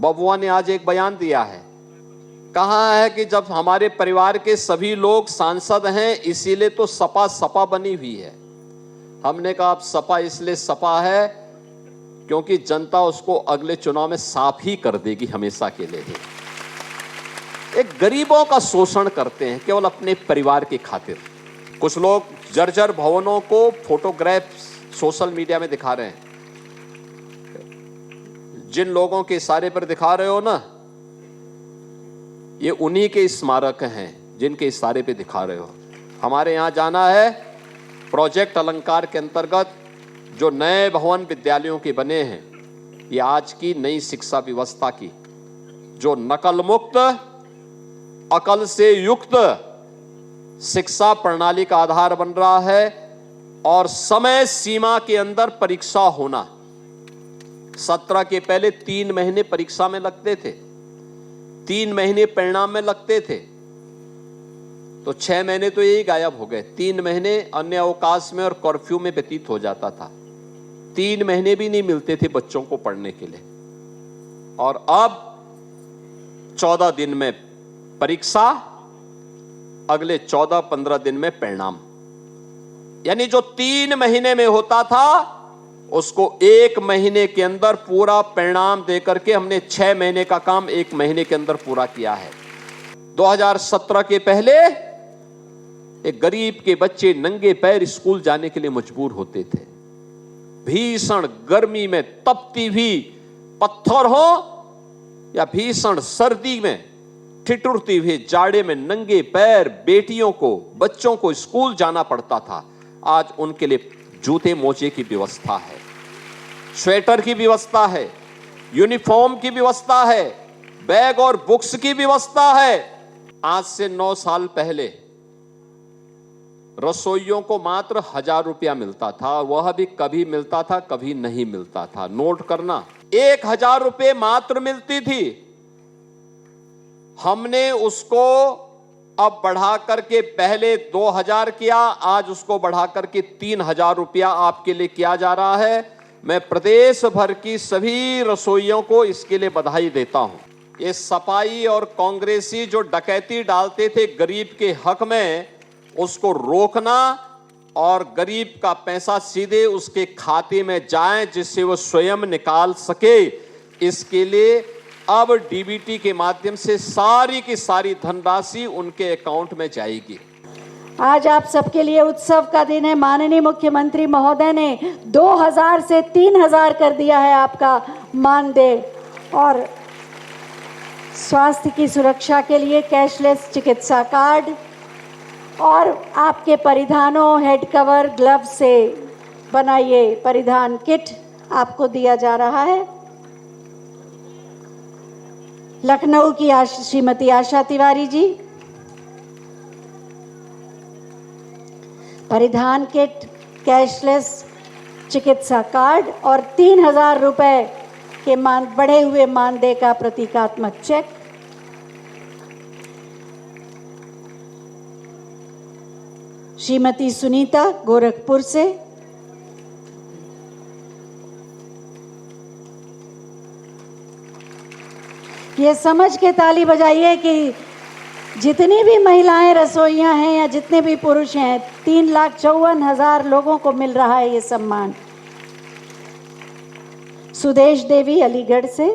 बबुआ ने आज एक बयान दिया है, कहा है कि जब हमारे परिवार के सभी लोग सांसद हैं इसीलिए तो सपा सपा बनी हुई है। हमने कहा अब सपा इसलिए सपा है क्योंकि जनता उसको अगले चुनाव में साफ ही कर देगी, हमेशा के लिए ही। एक गरीबों का शोषण करते हैं केवल अपने परिवार की खातिर। कुछ लोग जर्जर भवनों को फोटोग्राफ सोशल मीडिया में दिखा रहे हैं। जिन लोगों के इशारे पर दिखा रहे हो ना, ये उन्हीं के स्मारक हैं जिनके इशारे पे दिखा रहे हो। हमारे यहाँ जाना है, प्रोजेक्ट अलंकार के अंतर्गत जो नए भवन विद्यालयों के बने हैं, ये आज की नई शिक्षा व्यवस्था की जो नकल मुक्त अकल से युक्त शिक्षा प्रणाली का आधार बन रहा है, और समय सीमा के अंदर परीक्षा होना। 17 के पहले 3 महीने परीक्षा में लगते थे, 3 महीने परिणाम में लगते थे, तो 6 महीने तो यही गायब हो गए। 3 महीने अन्य अवकाश में और कर्फ्यू में व्यतीत हो जाता था। 3 महीने भी नहीं मिलते थे बच्चों को पढ़ने के लिए, और अब 14 दिन में परीक्षा, अगले 14-15 दिन में परिणाम। यानी जो 3 महीने में होता था उसको 1 महीने के अंदर पूरा परिणाम देकर के हमने 6 महीने का काम 1 महीने के अंदर पूरा किया है। 2017 के पहले एक गरीब के बच्चे नंगे पैर स्कूल जाने के लिए मजबूर होते थे। भीषण गर्मी में तपती हुई पत्थर हो या भीषण सर्दी में ठिठुरती हुई जाड़े में नंगे पैर बेटियों को, बच्चों को स्कूल जाना पड़ता था। आज उनके लिए जूते मोजे की व्यवस्था है, स्वेटर की व्यवस्था है, यूनिफॉर्म की व्यवस्था है, बैग और बुक्स की व्यवस्था है। आज से 9 साल पहले रसोइयों को मात्र 1000 रुपया मिलता था, वह भी कभी मिलता था कभी नहीं मिलता था। नोट करना, 1000 रुपये मात्र मिलती थी। हमने उसको अब बढ़ा करके पहले 2000 किया, आज उसको बढ़ा करके 3000 रुपया आपके लिए किया जा रहा है। मैं प्रदेश भर की सभी रसोइयों को इसके लिए बधाई देता हूं। ये सपाई और कांग्रेसी जो डकैती डालते थे गरीब के हक में, उसको रोकना और गरीब का पैसा सीधे उसके खाते में जाए जिससे वो स्वयं निकाल सके, इसके लिए अब डीबीटी के माध्यम से सारी की सारी धनराशि उनके अकाउंट में जाएगी। आज आप सबके लिए उत्सव का दिन है। माननीय मुख्यमंत्री महोदय ने 2000 से 3000 कर दिया है आपका मानदेय, और स्वास्थ्य की सुरक्षा के लिए कैशलेस चिकित्सा कार्ड और आपके परिधानों, हेड कवर, ग्लव से बनाइए परिधान किट आपको दिया जा रहा है। लखनऊ की श्रीमती आशा तिवारी जी, परिधान किट, कैशलेस चिकित्सा कार्ड और 3000 रुपए के बढ़े हुए मानदेय का प्रतीकात्मक चेक। श्रीमती सुनीता गोरखपुर से, ये समझ के ताली बजाइए कि जितनी भी महिलाएं रसोइयां हैं या जितने भी पुरुष हैं, 3,54,000 लोगों को मिल रहा है ये सम्मान। सुदेश देवी अलीगढ़ से,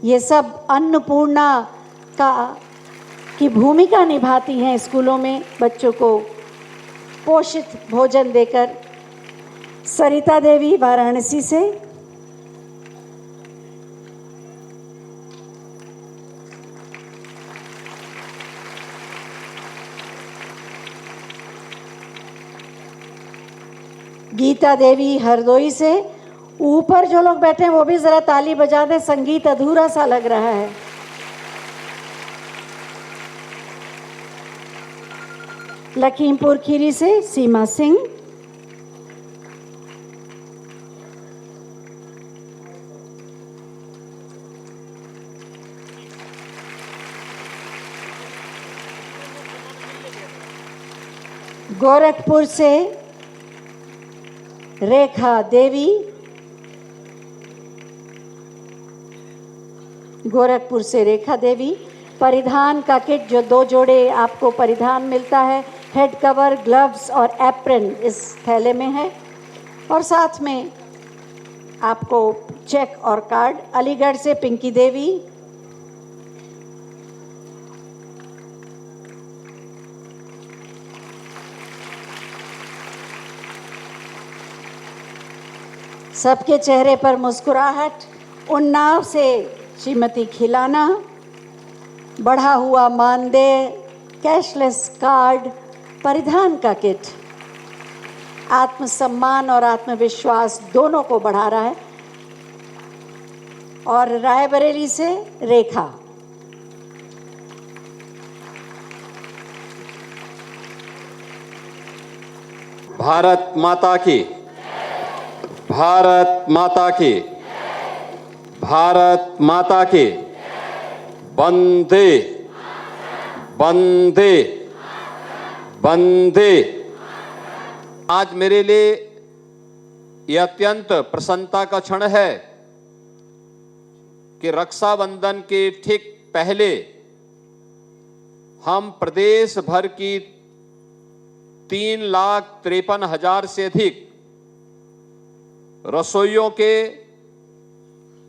ये सब अन्नपूर्णा की भूमिका निभाती हैं स्कूलों में बच्चों को पोषित भोजन देकर। सरिता देवी वाराणसी से, गीता देवी हरदोई से। ऊपर जो लोग बैठे हैं वो भी जरा ताली बजा दें, संगीत अधूरा सा लग रहा है। लखीमपुर खीरी से सीमा सिंह, गोरखपुर से रेखा देवी, गोरखपुर से रेखा देवी। परिधान का किट जो 2 जोड़े आपको परिधान मिलता है, हेड कवर, ग्लव्स और एप्रन इस थैले में है। और साथ में आपको चेक और कार्ड। अलीगढ़ से पिंकी देवी। सबके चेहरे पर मुस्कुराहट। उन्नाव से श्रीमती खिलाना। बढ़ा हुआ मानदेय, कैशलेस कार्ड, परिधान का किट आत्मसम्मान और आत्मविश्वास दोनों को बढ़ा रहा है। और रायबरेली से रेखा। भारत माता की, भारत माता की, भारत माता की। वंदे वंदे वंदे। आज मेरे लिए यह अत्यंत प्रसन्नता का क्षण है कि रक्षाबंधन के ठीक पहले हम प्रदेश भर की 3,53,000 से अधिक रसोइयों के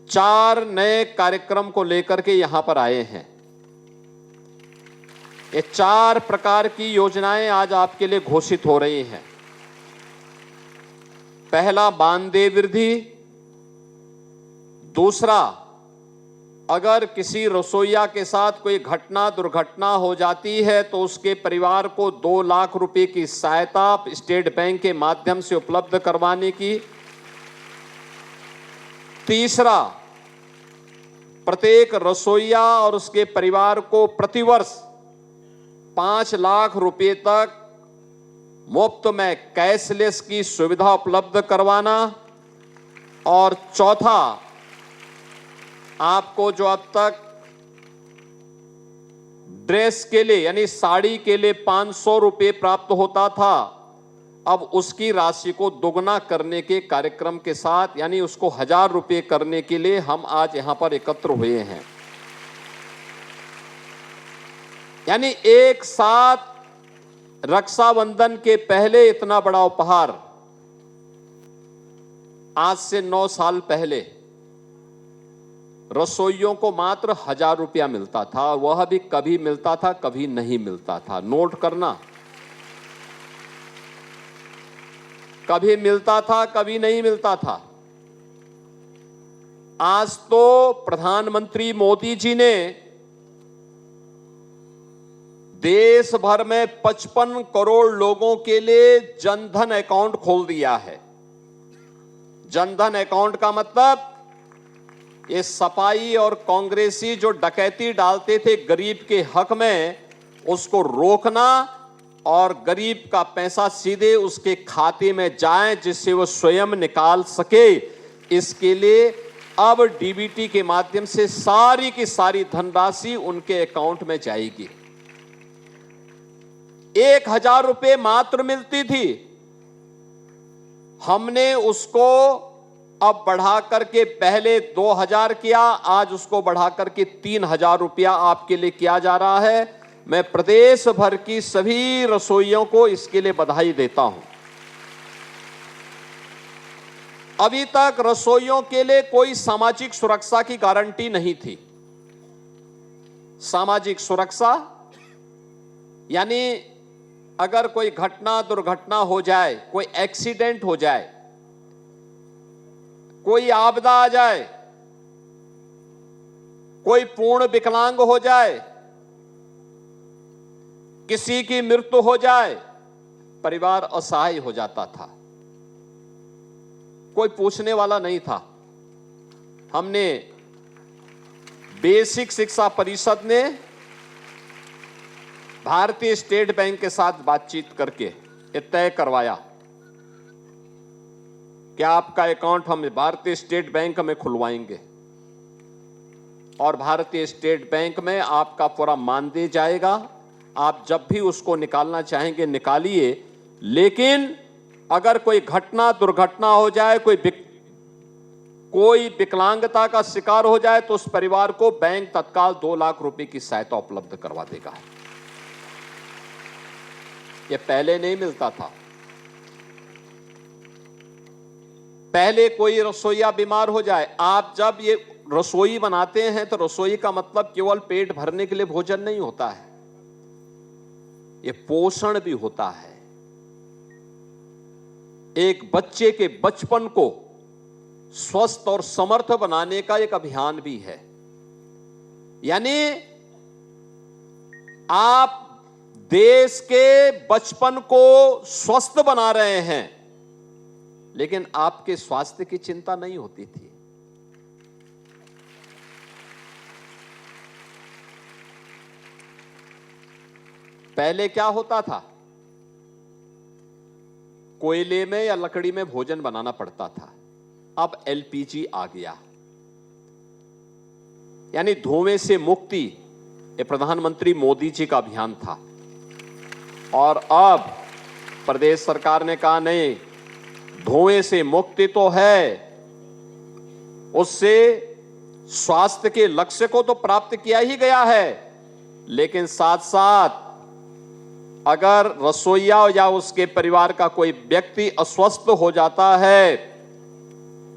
4 नए कार्यक्रम को लेकर के यहां पर आए हैं। ये 4 प्रकार की योजनाएं आज आपके लिए घोषित हो रही हैं। पहला, मानदेय वृद्धि। दूसरा, अगर किसी रसोइया के साथ कोई घटना दुर्घटना हो जाती है तो उसके परिवार को 2 लाख रुपए की सहायता स्टेट बैंक के माध्यम से उपलब्ध करवाने की। तीसरा, प्रत्येक रसोइया और उसके परिवार को प्रतिवर्ष 5 लाख रुपए तक मुफ्त में कैशलेस की सुविधा उपलब्ध करवाना। और चौथा, आपको जो अब तक ड्रेस के लिए यानी साड़ी के लिए 500 रुपए प्राप्त होता था, अब उसकी राशि को दोगुना करने के कार्यक्रम के साथ यानी उसको 1000 रुपए करने के लिए हम आज यहां पर एकत्र हुए हैं। यानी एक साथ रक्षाबंधन के पहले इतना बड़ा उपहार। आज से 9 साल पहले रसोइयों को मात्र 1000 रुपया मिलता था, वह भी कभी मिलता था कभी नहीं मिलता था। नोट करना, कभी मिलता था कभी नहीं मिलता था। आज तो प्रधानमंत्री मोदी जी ने देश भर में 55 करोड़ लोगों के लिए जनधन अकाउंट खोल दिया है। जनधन अकाउंट का मतलब ये सपाई और कांग्रेसी जो डकैती डालते थे गरीब के हक में, उसको रोकना और गरीब का पैसा सीधे उसके खाते में जाए जिससे वो स्वयं निकाल सके। इसके लिए अब डीबीटी के माध्यम से सारी की सारी धनराशि उनके अकाउंट में जाएगी। 1000 रुपए मात्र मिलती थी, हमने उसको अब बढ़ा करके पहले 2000 किया, आज उसको बढ़ा करके 3000 रुपया आपके लिए किया जा रहा है। मैं प्रदेश भर की सभी रसोइयों को इसके लिए बधाई देता हूं। अभी तक रसोइयों के लिए कोई सामाजिक सुरक्षा की गारंटी नहीं थी। सामाजिक सुरक्षा यानी अगर कोई घटना दुर्घटना हो जाए, कोई एक्सीडेंट हो जाए, कोई आपदा आ जाए, कोई पूर्ण विकलांग हो जाए, किसी की मृत्यु हो जाए, परिवार असहाय हो जाता था, कोई पूछने वाला नहीं था। हमने बेसिक शिक्षा परिषद ने भारतीय स्टेट बैंक के साथ बातचीत करके ये तय करवाया कि आपका अकाउंट हम भारतीय स्टेट बैंक में खुलवाएंगे और भारतीय स्टेट बैंक में आपका पूरा मानदेय जाएगा। आप जब भी उसको निकालना चाहेंगे निकालिए, लेकिन अगर कोई घटना दुर्घटना हो जाए, कोई विकलांगता का शिकार हो जाए तो उस परिवार को बैंक तत्काल 2 लाख रुपए की सहायता उपलब्ध करवा देगा। ये पहले नहीं मिलता था। पहले कोई रसोइया बीमार हो जाए, आप जब ये रसोई बनाते हैं तो रसोई का मतलब केवल पेट भरने के लिए भोजन नहीं होता है, ये पोषण भी होता है। एक बच्चे के बचपन को स्वस्थ और समर्थ बनाने का एक अभियान भी है। यानी आप देश के बचपन को स्वस्थ बना रहे हैं, लेकिन आपके स्वास्थ्य की चिंता नहीं होती थी। पहले क्या होता था, कोयले में या लकड़ी में भोजन बनाना पड़ता था। अब एलपीजी आ गया, यानी धुएं से मुक्ति, ये प्रधानमंत्री मोदी जी का अभियान था। और अब प्रदेश सरकार ने कहा नहीं, धुएं से मुक्ति तो है, उससे स्वास्थ्य के लक्ष्य को तो प्राप्त किया ही गया है, लेकिन साथ साथ अगर रसोइया या उसके परिवार का कोई व्यक्ति अस्वस्थ हो जाता है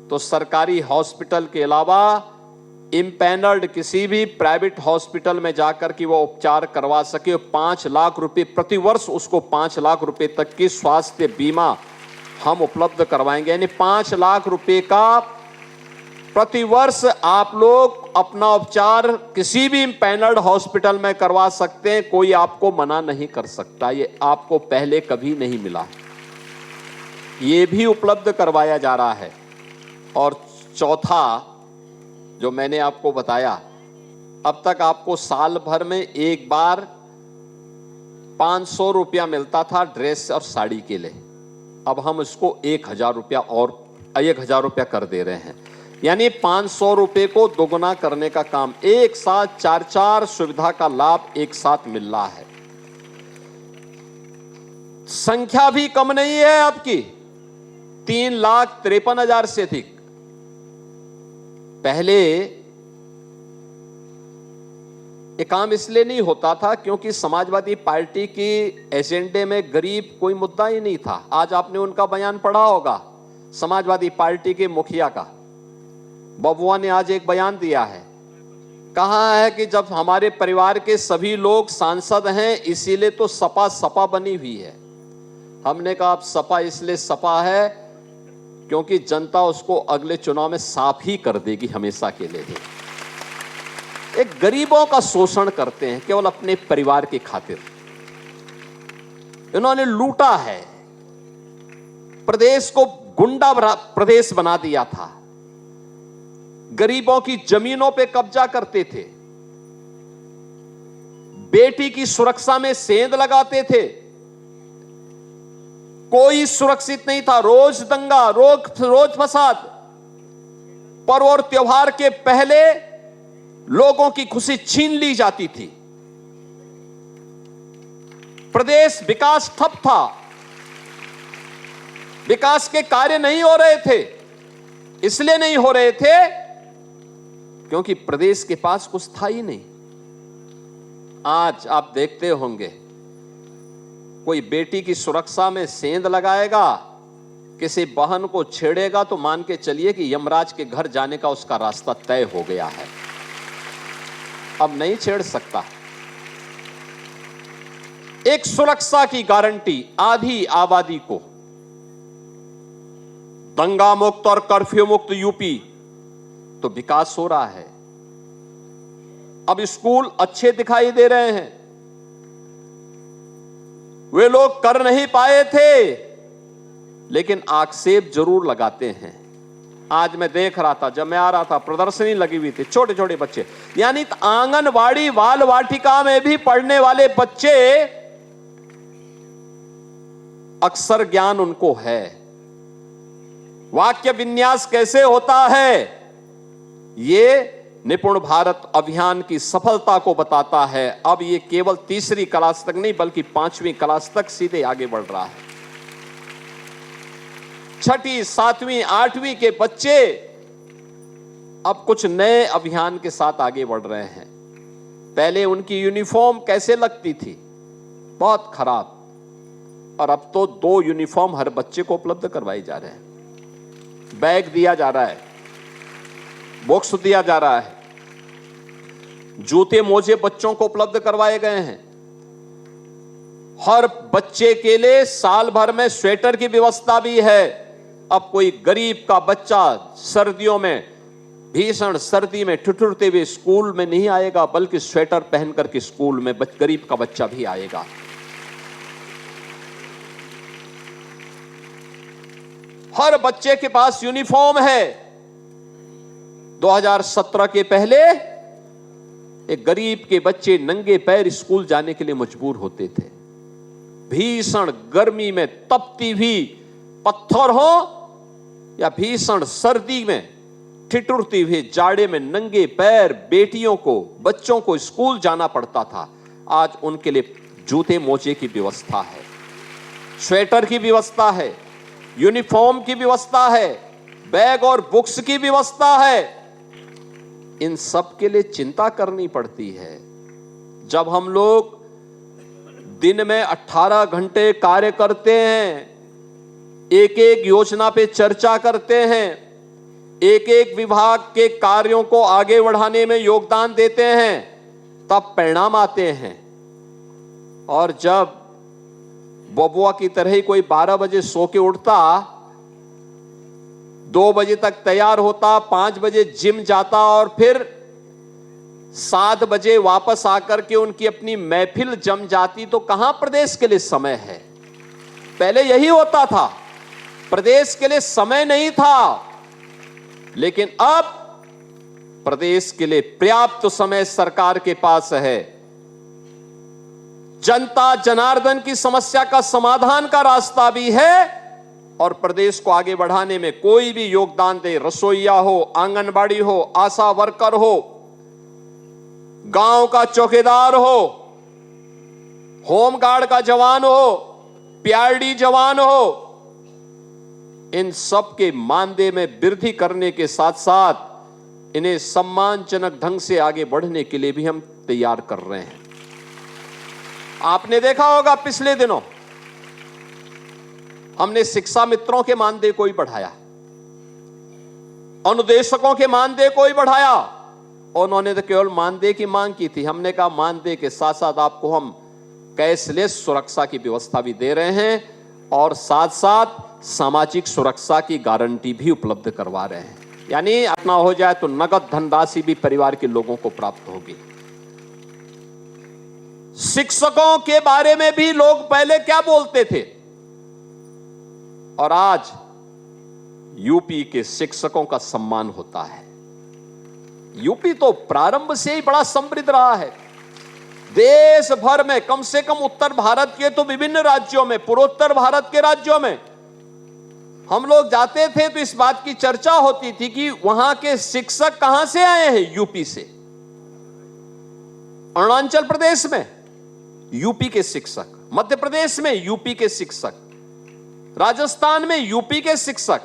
तो सरकारी हॉस्पिटल के अलावा इम्पैनल्ड किसी भी प्राइवेट हॉस्पिटल में जाकर के वो उपचार करवा सके। 5 लाख रुपए प्रति वर्ष, उसको 5 लाख रुपए तक की स्वास्थ्य बीमा हम उपलब्ध करवाएंगे। यानी 5 लाख रुपए का प्रति वर्ष आप लोग अपना उपचार किसी भी इम्पैनल्ड हॉस्पिटल में करवा सकते हैं, कोई आपको मना नहीं कर सकता। ये आपको पहले कभी नहीं मिला, ये भी उपलब्ध करवाया जा रहा है। और चौथा जो मैंने आपको बताया, अब तक आपको साल भर में एक बार 500 रुपया मिलता था ड्रेस और साड़ी के लिए, अब हम इसको 1000 रुपया और 1000 रुपया कर दे रहे हैं। यानी 500 रुपए को दोगुना करने का काम, एक साथ 4 सुविधा का लाभ एक साथ मिल रहा है। संख्या भी कम नहीं है आपकी, 3,53,000 से अधिक। पहले ये काम इसलिए नहीं होता था क्योंकि समाजवादी पार्टी की एजेंडे में गरीब कोई मुद्दा ही नहीं था। आज आपने उनका बयान पढ़ा होगा, समाजवादी पार्टी के मुखिया का, बबुआ ने आज एक बयान दिया है, कहा है कि जब हमारे परिवार के सभी लोग सांसद हैं इसीलिए तो सपा बनी हुई है। हमने कहा अब सपा इसलिए सपा है क्योंकि जनता उसको अगले चुनाव में साफ ही कर देगी, हमेशा के लिए। एक गरीबों का शोषण करते हैं केवल अपने परिवार की खातिर। इन्होंने लूटा है, प्रदेश को गुंडा प्रदेश बना दिया था, गरीबों की जमीनों पे कब्जा करते थे, बेटी की सुरक्षा में सेंध लगाते थे, कोई सुरक्षित नहीं था, रोज दंगा, रोज फसाद। पर्व और त्योहार के पहले लोगों की खुशी छीन ली जाती थी, प्रदेश विकास ठप था, विकास के कार्य नहीं हो रहे थे। इसलिए नहीं हो रहे थे क्योंकि प्रदेश के पास कुछ था ही नहीं। आज आप देखते होंगे, कोई बेटी की सुरक्षा में सेंध लगाएगा, किसी बहन को छेड़ेगा तो मान के चलिए कि यमराज के घर जाने का उसका रास्ता तय हो गया है, अब नहीं छेड़ सकता। एक सुरक्षा की गारंटी आधी आबादी को, दंगा मुक्त और कर्फ्यू मुक्त यूपी, तो विकास हो रहा है। अब स्कूल अच्छे दिखाई दे रहे हैं, वे लोग कर नहीं पाए थे लेकिन आक्षेप जरूर लगाते हैं। आज मैं देख रहा था, जब मैं आ रहा था प्रदर्शनी लगी हुई थी, छोटे छोटे बच्चे, यानी आंगनवाड़ी बाल वाटिका में भी पढ़ने वाले बच्चे, अक्षर ज्ञान उनको है, वाक्य विन्यास कैसे होता है, ये निपुण भारत अभियान की सफलता को बताता है। अब ये केवल तीसरी क्लास तक नहीं बल्कि 5वीं क्लास तक सीधे आगे बढ़ रहा है। 6ठी, 7वीं, 8वीं के बच्चे अब कुछ नए अभियान के साथ आगे बढ़ रहे हैं। पहले उनकी यूनिफॉर्म कैसे लगती थी, बहुत खराब, और अब तो 2 यूनिफॉर्म हर बच्चे को उपलब्ध करवाई जा रहे हैं। बैग दिया जा रहा है, बॉक्स दिया जा रहा है, जूते मोजे बच्चों को उपलब्ध करवाए गए हैं। हर बच्चे के लिए साल भर में स्वेटर की व्यवस्था भी है। अब कोई गरीब का बच्चा सर्दियों में, भीषण सर्दी में ठिठुरते हुए स्कूल में नहीं आएगा, बल्कि स्वेटर पहन करके स्कूल में गरीब का बच्चा भी आएगा। हर बच्चे के पास यूनिफॉर्म है। 2017 के पहले एक गरीब के बच्चे नंगे पैर स्कूल जाने के लिए मजबूर होते थे। भीषण गर्मी में तपती हुई पत्थर हो या भीषण सर्दी में ठिठुरती हुई जाड़े में नंगे पैर बेटियों को, बच्चों को स्कूल जाना पड़ता था। आज उनके लिए जूते मोजे की व्यवस्था है, स्वेटर की व्यवस्था है, यूनिफॉर्म की व्यवस्था है, बैग और बुक्स की व्यवस्था है। इन सब के लिए चिंता करनी पड़ती है। जब हम लोग दिन में 18 घंटे कार्य करते हैं, एक एक योजना पे चर्चा करते हैं, एक एक विभाग के कार्यों को आगे बढ़ाने में योगदान देते हैं, तब परिणाम आते हैं। और जब बबुआ की तरह ही कोई 12 बजे सो के उठता, 2 बजे तक तैयार होता, 5 बजे जिम जाता और फिर 7 बजे वापस आकर के उनकी अपनी महफिल जम जाती, तो कहां प्रदेश के लिए समय है? पहले यही होता था, प्रदेश के लिए समय नहीं था। लेकिन अब प्रदेश के लिए पर्याप्त समय सरकार के पास है। जनता जनार्दन की समस्या का समाधान का रास्ता भी है और प्रदेश को आगे बढ़ाने में कोई भी योगदान दे, रसोईया हो, आंगनबाड़ी हो, आशा वर्कर हो, गांव का चौकीदार हो, होमगार्ड का जवान हो, पीआरडी जवान हो, इन सब के मानदेय में वृद्धि करने के साथ साथ इन्हें सम्मानजनक ढंग से आगे बढ़ने के लिए भी हम तैयार कर रहे हैं। आपने देखा होगा पिछले दिनों हमने शिक्षा मित्रों के मानदेय को ही बढ़ाया, अनुदेशकों के मानदेय को ही बढ़ाया। उन्होंने तो केवल मानदेय की मांग की थी। हमने कहा मानदेय के साथ साथ आपको हम कैशलेस सुरक्षा की व्यवस्था भी दे रहे हैं और साथ साथ सामाजिक सुरक्षा की गारंटी भी उपलब्ध करवा रहे हैं। यानी अपना हो जाए तो नगद धनराशि भी परिवार के लोगों को प्राप्त होगी। शिक्षकों के बारे में भी लोग पहले क्या बोलते थे और आज यूपी के शिक्षकों का सम्मान होता है। यूपी तो प्रारंभ से ही बड़ा समृद्ध रहा है। देश भर में, कम से कम उत्तर भारत के तो विभिन्न राज्यों में, पूर्वोत्तर भारत के राज्यों में हम लोग जाते थे तो इस बात की चर्चा होती थी कि वहां के शिक्षक कहां से आए हैं? यूपी से। अरुणाचल प्रदेश में यूपी के शिक्षक, मध्य प्रदेश में यूपी के शिक्षक, राजस्थान में यूपी के शिक्षक।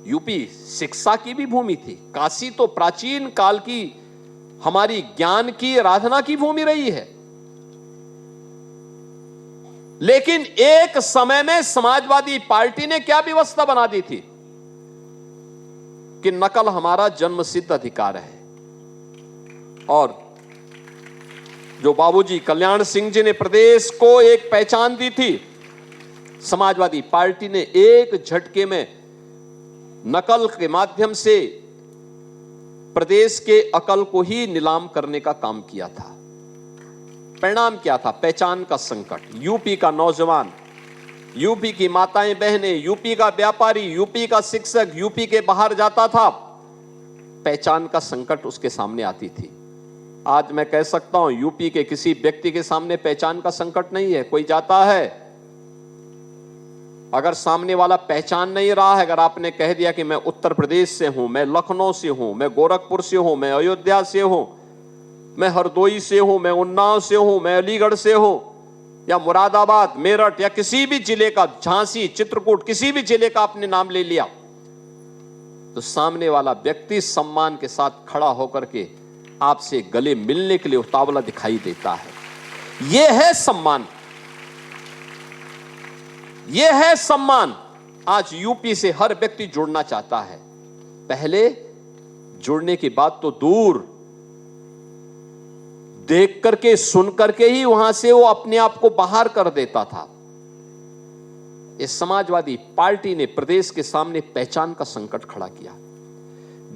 यूपी शिक्षा की भी भूमि थी। काशी तो प्राचीन काल की हमारी ज्ञान की आराधना की भूमि रही है। लेकिन एक समय में समाजवादी पार्टी ने क्या व्यवस्था बना दी थी कि नकल हमारा जन्मसिद्ध अधिकार है। और जो बाबूजी कल्याण सिंह जी ने प्रदेश को एक पहचान दी थी, समाजवादी पार्टी ने एक झटके में नकल के माध्यम से प्रदेश के अकल को ही नीलाम करने का काम किया था। परिणाम क्या था? पहचान का संकट। यूपी का नौजवान, यूपी की माताएं बहनें, यूपी का व्यापारी, यूपी का शिक्षक यूपी के बाहर जाता था, पहचान का संकट उसके सामने आती थी। आज मैं कह सकता हूं यूपी के किसी व्यक्ति के सामने पहचान का संकट नहीं है। कोई जाता है, अगर सामने वाला पहचान नहीं रहा है, अगर आपने कह दिया कि मैं उत्तर प्रदेश से हूं, मैं लखनऊ से हूं, मैं गोरखपुर से हूं, मैं अयोध्या से हूं, मैं हरदोई से हूं, मैं उन्नाव से हूं, मैं अलीगढ़ से हूं, या मुरादाबाद, मेरठ या किसी भी जिले का, झांसी, चित्रकूट, किसी भी जिले का आपने नाम ले लिया, तो सामने वाला व्यक्ति सम्मान के साथ खड़ा होकर के आपसे गले मिलने के लिए उतावला दिखाई देता है। यह है सम्मान, यह है सम्मान। आज यूपी से हर व्यक्ति जुड़ना चाहता है। पहले जुड़ने की बात तो दूर, देख करके सुन करके ही वहां से वो अपने आप को बाहर कर देता था। इस समाजवादी पार्टी ने प्रदेश के सामने पहचान का संकट खड़ा किया,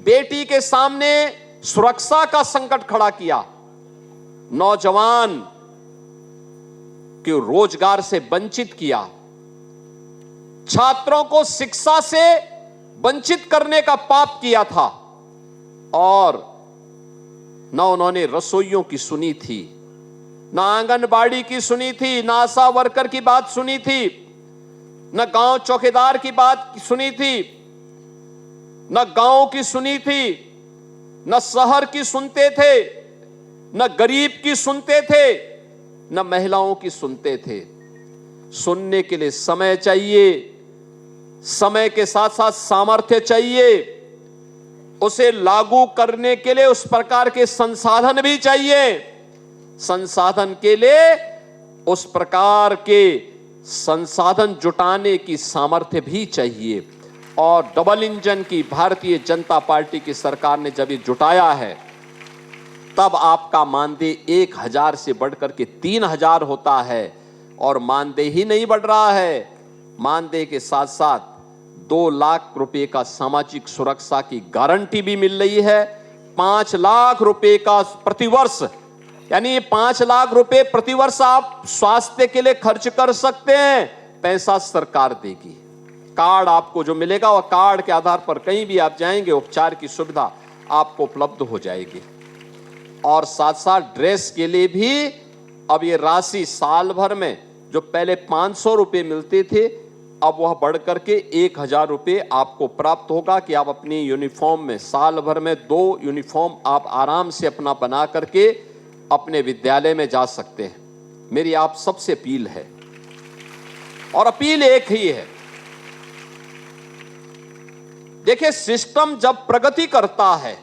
बेटी के सामने सुरक्षा का संकट खड़ा किया, नौजवान के रोजगार से वंचित किया, छात्रों को शिक्षा से वंचित करने का पाप किया था। और न उन्होंने रसोइयों की सुनी थी, न आंगनबाड़ी की सुनी थी, न आशा वर्कर की बात सुनी थी, न गांव चौकीदार की बात सुनी थी, न गांव की सुनी थी, न शहर की सुनते थे, न गरीब की सुनते थे, न महिलाओं की सुनते थे। सुनने के लिए समय चाहिए, समय के साथ साथ सामर्थ्य चाहिए, उसे लागू करने के लिए उस प्रकार के संसाधन भी चाहिए, संसाधन के लिए उस प्रकार के संसाधन जुटाने की सामर्थ्य भी चाहिए। और डबल इंजन की भारतीय जनता पार्टी की सरकार ने जब ये जुटाया है, तब आपका मानदेय 1000 से बढ़कर के 3000 होता है। और मानदेय ही नहीं बढ़ रहा है, मानदेय के साथ साथ 2 लाख रुपए का सामाजिक सुरक्षा की गारंटी भी मिल रही है। 5 लाख रुपए का प्रतिवर्ष, यानी 5 लाख रुपए प्रतिवर्ष आप स्वास्थ्य के लिए खर्च कर सकते हैं, पैसा सरकार देगी। कार्ड आपको जो मिलेगा वह कार्ड के आधार पर कहीं भी आप जाएंगे उपचार की सुविधा आपको उपलब्ध हो जाएगी। और साथ साथ ड्रेस के लिए भी अब ये राशि साल भर में जो पहले 500 रुपए मिलते थे, अब वह बढ़कर के 1000 रुपए आपको प्राप्त होगा कि आप अपनी यूनिफॉर्म में साल भर में 2 यूनिफॉर्म आप आराम से अपना बना करके अपने विद्यालय में जा सकते हैं। मेरी आप सबसे अपील है, और अपील एक ही है। देखिए, सिस्टम जब प्रगति करता है,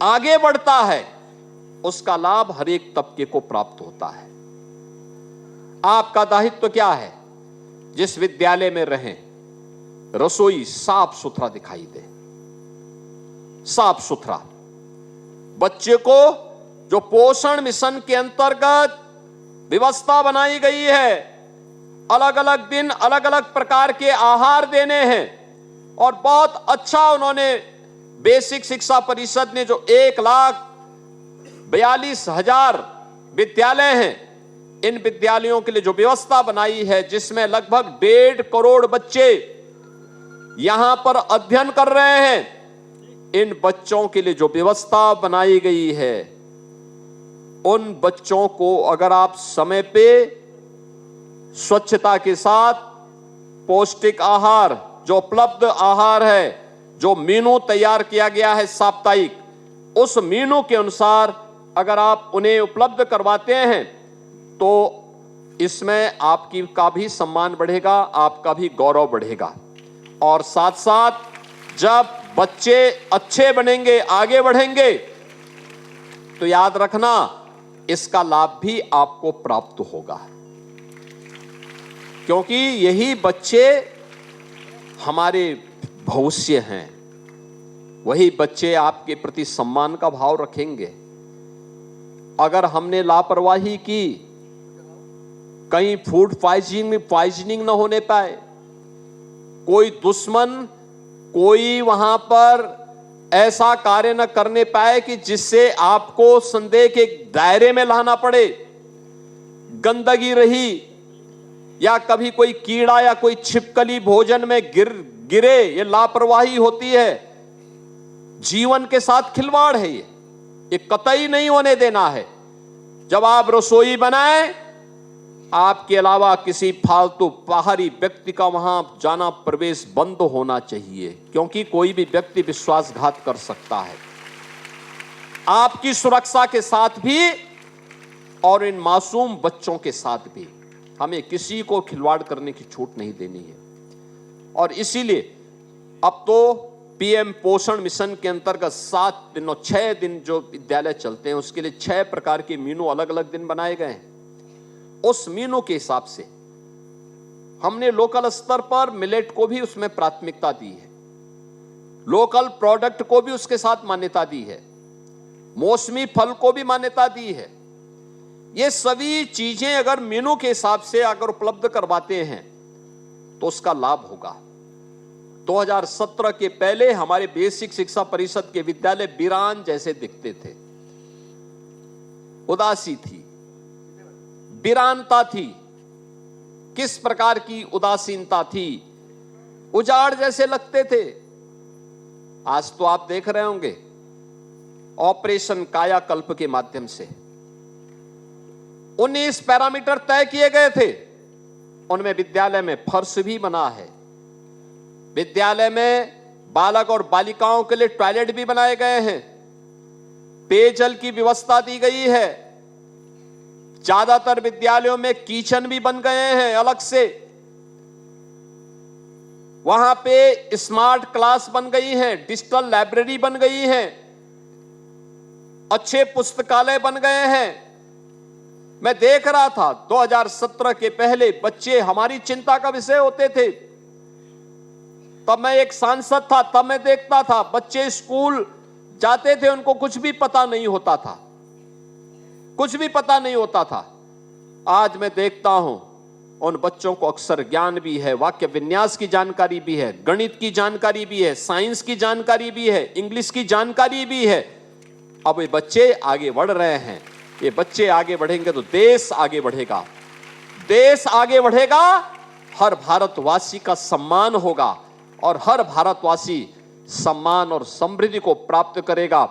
आगे बढ़ता है, उसका लाभ हर एक तबके को प्राप्त होता है। आपका दायित्व क्या है? जिस विद्यालय में रहें, रसोई साफ सुथरा दिखाई दे, साफ सुथरा। बच्चे को जो पोषण मिशन के अंतर्गत व्यवस्था बनाई गई है, अलग अलग दिन अलग अलग प्रकार के आहार देने हैं, और बहुत अच्छा उन्होंने बेसिक शिक्षा परिषद ने जो 1,42,000 विद्यालय हैं, इन विद्यालयों के लिए जो व्यवस्था बनाई है, जिसमें लगभग 1.5 करोड़ बच्चे यहां पर अध्ययन कर रहे हैं, इन बच्चों के लिए जो व्यवस्था बनाई गई है, उन बच्चों को अगर आप समय पे स्वच्छता के साथ पौष्टिक आहार, जो उपलब्ध आहार है, जो मेनू तैयार किया गया है साप्ताहिक, उस मेनू के अनुसार अगर आप उन्हें उपलब्ध करवाते हैं, तो इसमें आपकी का भी सम्मान बढ़ेगा, आपका भी गौरव बढ़ेगा। और साथ साथ जब बच्चे अच्छे बनेंगे, आगे बढ़ेंगे, तो याद रखना इसका लाभ भी आपको प्राप्त होगा, क्योंकि यही बच्चे हमारे भविष्य हैं। वही बच्चे आपके प्रति सम्मान का भाव रखेंगे। अगर हमने लापरवाही की, कहीं फूड पॉइजनिंग न होने पाए, कोई दुश्मन कोई वहां पर ऐसा कार्य न करने पाए कि जिससे आपको संदेह के दायरे में लाना पड़े, गंदगी रही, या कभी कोई कीड़ा या कोई छिपकली भोजन में गिरे, ये लापरवाही होती है, जीवन के साथ खिलवाड़ है। ये कतई नहीं होने देना है। जब आप रसोई बनाएं, आपके अलावा किसी फालतू बाहरी व्यक्ति का वहां जाना, प्रवेश बंद होना चाहिए, क्योंकि कोई भी व्यक्ति विश्वासघात कर सकता है। आपकी सुरक्षा के साथ भी और इन मासूम बच्चों के साथ भी हमें किसी को खिलवाड़ करने की छूट नहीं देनी है। और इसीलिए अब तो पीएम पोषण मिशन के अंतर्गत 7 दिन और 6 दिन जो विद्यालय चलते हैं उसके लिए 6 प्रकार के मीनू अलग अलग दिन बनाए गए हैं। उस मीनू के हिसाब से हमने लोकल स्तर पर मिलेट को भी उसमें प्राथमिकता दी है, लोकल प्रोडक्ट को भी उसके साथ मान्यता दी है, मौसमी फल को भी मान्यता दी है। ये सभी चीजें अगर मीनू के हिसाब से अगर उपलब्ध करवाते हैं तो उसका लाभ होगा। 2017 के पहले हमारे बेसिक शिक्षा परिषद के विद्यालय वीरान जैसे दिखते थे, उदासी थी, वीरानता थी। किस प्रकार की उदासीनता थी, उजाड़ जैसे लगते थे। आज तो आप देख रहे होंगे ऑपरेशन कायाकल्प के माध्यम से 19 पैरामीटर तय किए गए थे, उनमें विद्यालय में फर्श भी बना है, विद्यालय में बालक और बालिकाओं के लिए टॉयलेट भी बनाए गए हैं, पेयजल की व्यवस्था दी गई है, ज्यादातर विद्यालयों में किचन भी बन गए हैं अलग से, वहां पे स्मार्ट क्लास बन गई है, डिजिटल लाइब्रेरी बन गई है, अच्छे पुस्तकालय बन गए हैं। मैं देख रहा था 2017 के पहले बच्चे हमारी चिंता का विषय होते थे। तब मैं एक सांसद था, तब मैं देखता था बच्चे स्कूल जाते थे, उनको कुछ भी पता नहीं होता था, कुछ भी पता नहीं होता था। आज मैं देखता हूं उन बच्चों को अक्षर ज्ञान भी है, वाक्य विन्यास की जानकारी भी है, गणित की जानकारी भी है, साइंस की जानकारी भी है, इंग्लिश की जानकारी भी है। अब ये बच्चे आगे बढ़ रहे हैं। ये बच्चे आगे बढ़ेंगे तो देश आगे बढ़ेगा, देश आगे बढ़ेगा, हर भारतवासी का सम्मान होगा और हर भारतवासी सम्मान और समृद्धि को प्राप्त करेगा।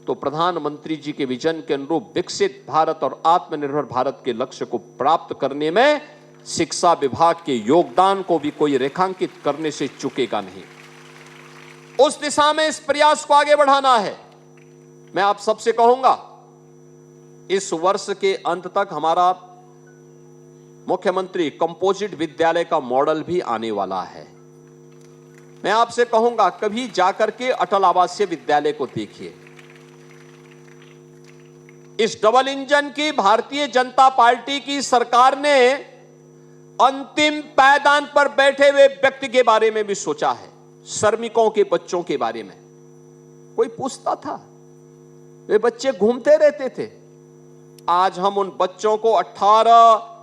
तो प्रधानमंत्री जी के विजन के अनुरूप विकसित भारत और आत्मनिर्भर भारत के लक्ष्य को प्राप्त करने में शिक्षा विभाग के योगदान को भी कोई रेखांकित करने से चूकेगा नहीं। उस दिशा में इस प्रयास को आगे बढ़ाना है। मैं आप सबसे कहूंगा इस वर्ष के अंत तक हमारा मुख्यमंत्री कंपोजिट विद्यालय का मॉडल भी आने वाला है। मैं आपसे कहूंगा कभी जाकर के अटल आवासीय विद्यालय को देखिए। इस डबल इंजन की भारतीय जनता पार्टी की सरकार ने अंतिम पायदान पर बैठे हुए व्यक्ति के बारे में भी सोचा है, श्रमिकों के बच्चों के बारे में। कोई पूछता था? वे बच्चे घूमते रहते थे। आज हम उन बच्चों को 18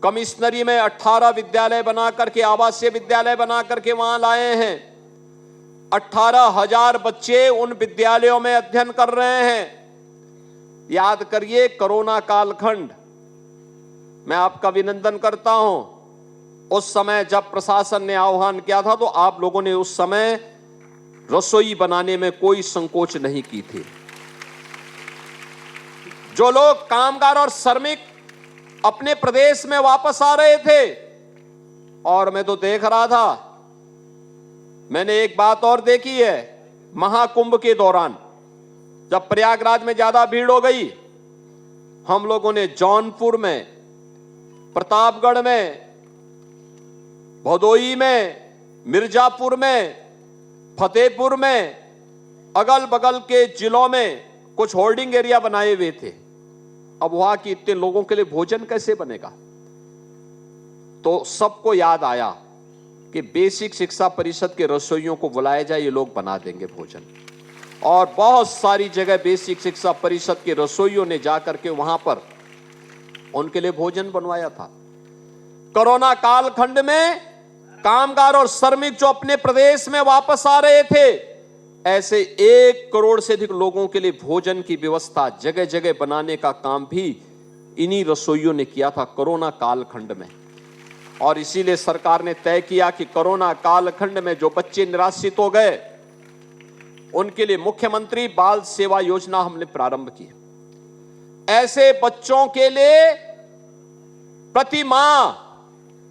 कमिश्नरी में 18 विद्यालय बना करके, आवासीय विद्यालय बना करके वहां लाए हैं। 18,000 बच्चे उन विद्यालयों में अध्ययन कर रहे हैं। याद करिए कोरोना कालखंड, मैं आपका अभिनंदन करता हूं। उस समय जब प्रशासन ने आह्वान किया था तो आप लोगों ने उस समय रसोई बनाने में कोई संकोच नहीं की थी। जो लोग कामगार और श्रमिक अपने प्रदेश में वापस आ रहे थे, और मैं तो देख रहा था, मैंने एक बात और देखी है, महाकुंभ के दौरान जब प्रयागराज में ज्यादा भीड़ हो गई, हम लोगों ने जौनपुर में, प्रतापगढ़ में, भदोई में, मिर्जापुर में, फतेहपुर में, अगल बगल के जिलों में कुछ होल्डिंग एरिया बनाए हुए थे। अब वहां के इतने लोगों के लिए भोजन कैसे बनेगा? तो सबको याद आया कि बेसिक शिक्षा परिषद के रसोइयों को बुलाया जाए, ये लोग बना देंगे भोजन। और बहुत सारी जगह बेसिक शिक्षा परिषद के रसोइयों ने जाकर के वहां पर उनके लिए भोजन बनवाया था। कोरोना कालखंड में कामगार और श्रमिक जो अपने प्रदेश में वापस आ रहे थे, ऐसे 1 करोड़ से अधिक लोगों के लिए भोजन की व्यवस्था जगह जगह बनाने का काम भी इन्हीं रसोइयों ने किया था कोरोना कालखंड में। और इसीलिए सरकार ने तय किया कि कोरोना कालखंड में जो बच्चे निराश्रित हो गए, उनके लिए मुख्यमंत्री बाल सेवा योजना हमने प्रारंभ की। ऐसे बच्चों के लिए प्रति माह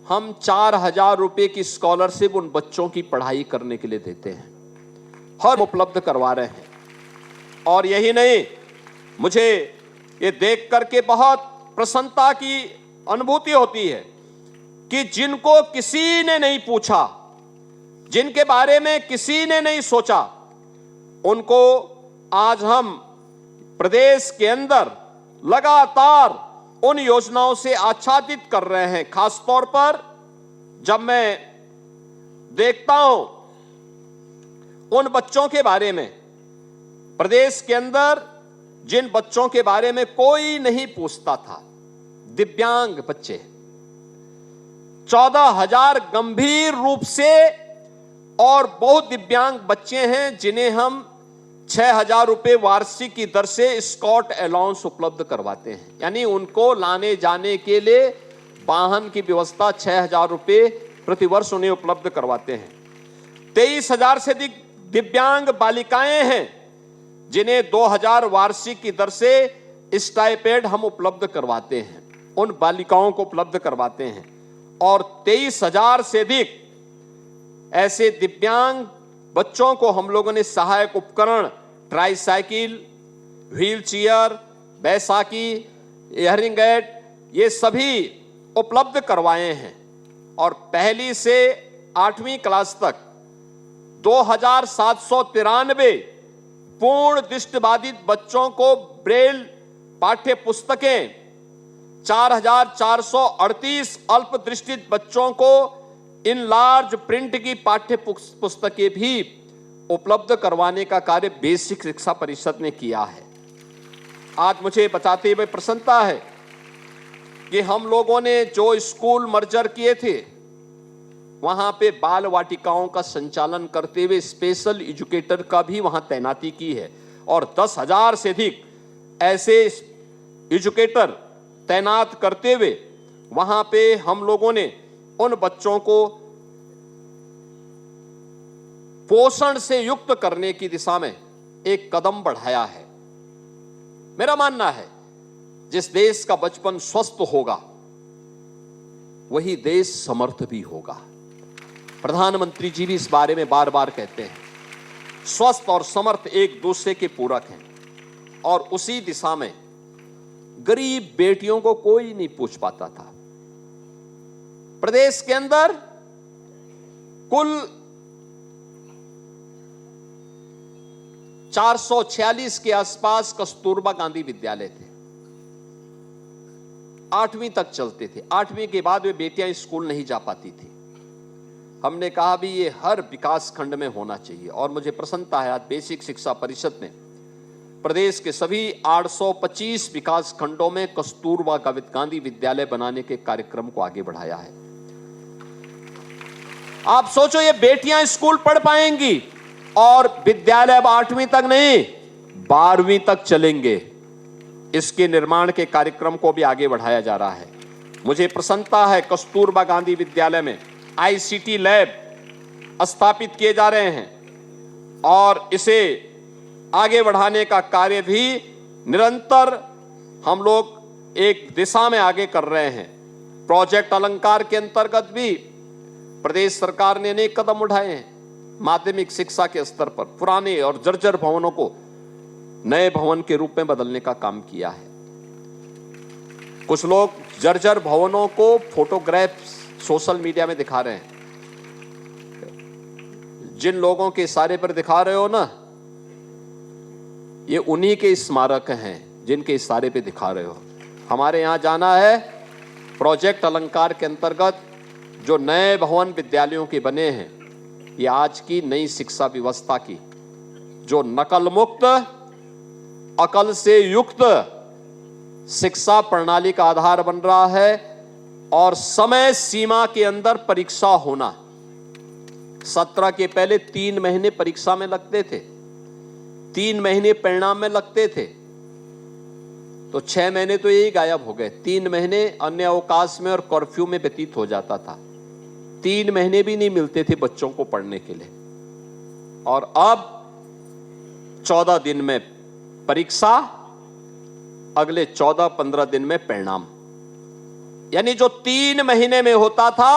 हम 4,000 रुपए की स्कॉलरशिप उन बच्चों की पढ़ाई करने के लिए देते हैं, हर उपलब्ध करवा रहे हैं। और यही नहीं, मुझे ये देख करके बहुत प्रसन्नता की अनुभूति होती है कि जिनको किसी ने नहीं पूछा, जिनके बारे में किसी ने नहीं सोचा, उनको आज हम प्रदेश के अंदर लगातार उन योजनाओं से आच्छादित कर रहे हैं। खास तौर पर जब मैं देखता हूं उन बच्चों के बारे में, प्रदेश के अंदर जिन बच्चों के बारे में कोई नहीं पूछता था, दिव्यांग बच्चे, 14,000 गंभीर रूप से और बहुत दिव्यांग बच्चे हैं जिन्हें हम 6,000 रुपए वार्षिक की दर से स्कॉट अलाउंस उपलब्ध करवाते हैं। यानी उनको लाने जाने के लिए वाहन की व्यवस्था 6,000 रुपए प्रतिवर्ष उन्हें उपलब्ध करवाते हैं। 23,000 से अधिक दिव्यांग बालिकाएं हैं जिन्हें 2,000 वार्षिक की दर से स्टाइपेंड हम उपलब्ध करवाते हैं, उन बालिकाओं को उपलब्ध करवाते हैं। और 23,000 से अधिक ऐसे दिव्यांग बच्चों को हम लोगों ने सहायक उपकरण, tricycle, wheel chair, Baisakhi, hearing aid, ये सभी उपलब्ध करवाए हैं। और पहली से 8वीं क्लास तक 2,793 पूर्ण दृष्टिबाधित बच्चों को ब्रेल पाठ्य पुस्तकें, 4,438 अल्प दृष्टित बच्चों को इन लार्ज प्रिंट की पाठ्य पुस्तकें भी उपलब्ध करवाने का कार्य बेसिक शिक्षा परिषद ने किया है। आज मुझे बताते हुए प्रसन्नता है कि हम लोगों ने जो स्कूल मर्जर किए थे, वहां पे बाल वाटिकाओं का संचालन करते हुए स्पेशल एजुकेटर का भी वहां तैनाती की है और 10,000 से अधिक ऐसे एजुकेटर तैनात करते हुए वहां पे हम लोगों ने उन बच्चों को पोषण से युक्त करने की दिशा में एक कदम बढ़ाया है। मेरा मानना है जिस देश का बचपन स्वस्थ होगा वही देश समर्थ भी होगा। प्रधानमंत्री जी भी इस बारे में बार बार कहते हैं, स्वस्थ और समर्थ एक दूसरे के पूरक हैं। और उसी दिशा में गरीब बेटियों को कोई नहीं पूछ पाता था। प्रदेश के अंदर कुल 446 के आसपास कस्तूरबा गांधी विद्यालय थे, 8वीं तक चलते थे। 8वीं के बाद वे बेटियां स्कूल नहीं जा पाती थी। हमने कहा भी ये हर विकास खंड में होना चाहिए और मुझे प्रसन्नता है आज बेसिक शिक्षा परिषद ने प्रदेश के सभी 825 विकास खंडों में कस्तूरबा गांधी विद्यालय बनाने के कार्यक्रम को आगे बढ़ाया है। आप सोचो ये बेटियां स्कूल पढ़ पाएंगी और विद्यालय अब 8वीं तक नहीं 12वीं तक चलेंगे। इसके निर्माण के कार्यक्रम को भी आगे बढ़ाया जा रहा है। मुझे प्रसन्नता है कस्तूरबा गांधी विद्यालय में ICT लैब स्थापित किए जा रहे हैं और इसे आगे बढ़ाने का कार्य भी निरंतर हम लोग एक दिशा में आगे कर रहे हैं। प्रोजेक्ट अलंकार के अंतर्गत भी प्रदेश सरकार ने अनेक कदम उठाए हैं। माध्यमिक शिक्षा के स्तर पर पुराने और जर्जर भवनों को नए भवन के रूप में बदलने का काम किया है। कुछ लोग जर्जर भवनों को फोटोग्राफ्स सोशल मीडिया में दिखा रहे हैं। जिन लोगों के इशारे पर दिखा रहे हो ना, ये उन्हीं के स्मारक हैं जिनके इशारे पे दिखा रहे हो। हमारे यहाँ जाना है प्रोजेक्ट अलंकार के अंतर्गत जो नए भवन विद्यालयों के बने हैं, ये आज की नई शिक्षा व्यवस्था की जो नकल मुक्त, अकल से युक्त शिक्षा प्रणाली का आधार बन रहा है। और समय सीमा के अंदर परीक्षा होना, 17 के पहले 3 महीने परीक्षा में लगते थे, 3 महीने परिणाम में लगते थे, तो 6 महीने तो यही गायब हो गए। 3 महीने अन्य अवकाश में और कर्फ्यू में व्यतीत हो जाता था। 3 महीने भी नहीं मिलते थे बच्चों को पढ़ने के लिए। और अब 14 दिन में परीक्षा, अगले 14-15 दिन में परिणाम। यानी जो 3 महीने में होता था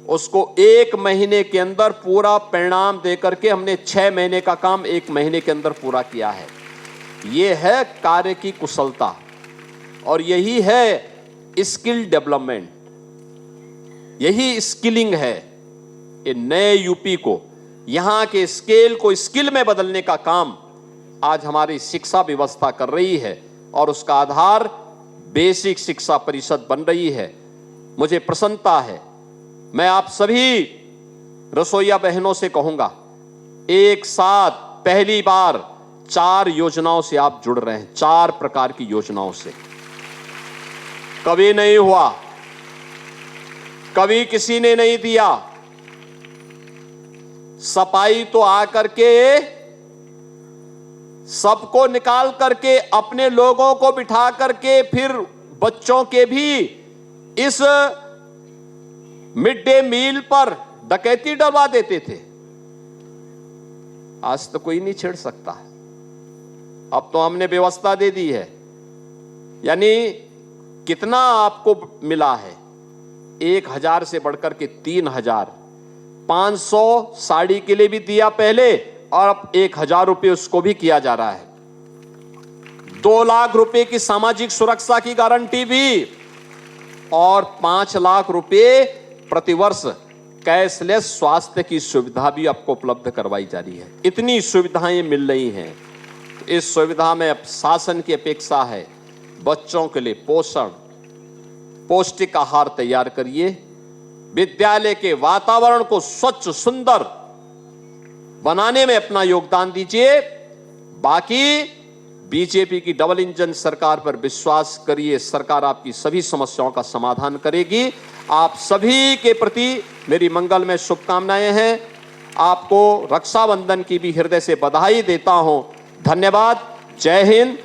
उसको 1 महीने के अंदर पूरा परिणाम देकर के हमने 6 महीने का काम 1 महीने के अंदर पूरा किया है। यह है कार्य की कुशलता और यही है स्किल डेवलपमेंट, यही स्किलिंग है। ये नए यूपी को, यहां के स्केल को स्किल में बदलने का काम आज हमारी शिक्षा व्यवस्था कर रही है और उसका आधार बेसिक शिक्षा परिषद बन रही है। मुझे प्रसन्नता है। मैं आप सभी रसोइया बहनों से कहूंगा, एक साथ पहली बार 4 योजनाओं से आप जुड़ रहे हैं, 4 प्रकार की योजनाओं से। कभी नहीं हुआ, कभी किसी ने नहीं दिया। सफाई तो आकर के सबको निकाल करके अपने लोगों को बिठा करके फिर बच्चों के भी इस मिड डे मील पर डकैती डलवा देते थे। आज तो कोई नहीं छेड़ सकता। अब तो हमने व्यवस्था दे दी है। यानी कितना आपको मिला है? 1000 से बढ़कर के 3000, 500 साड़ी के लिए भी दिया पहले और अब 1000 रुपये उसको भी किया जा रहा है। 2 लाख रुपए की सामाजिक सुरक्षा की गारंटी भी और 5 लाख रुपए प्रतिवर्ष कैशलेस स्वास्थ्य की सुविधा भी आपको उपलब्ध करवाई जा रही है। इतनी सुविधाएं मिल रही हैं। इस सुविधा में अब शासन की अपेक्षा है बच्चों के लिए पोषण, पौष्टिक आहार तैयार करिए, विद्यालय के वातावरण को स्वच्छ सुंदर बनाने में अपना योगदान दीजिए। बाकी बीजेपी की डबल इंजन सरकार पर विश्वास करिए, सरकार आपकी सभी समस्याओं का समाधान करेगी। आप सभी के प्रति मेरी मंगलमय शुभकामनाएं हैं। आपको रक्षाबंधन की भी हृदय से बधाई देता हूं। धन्यवाद। जय हिंद,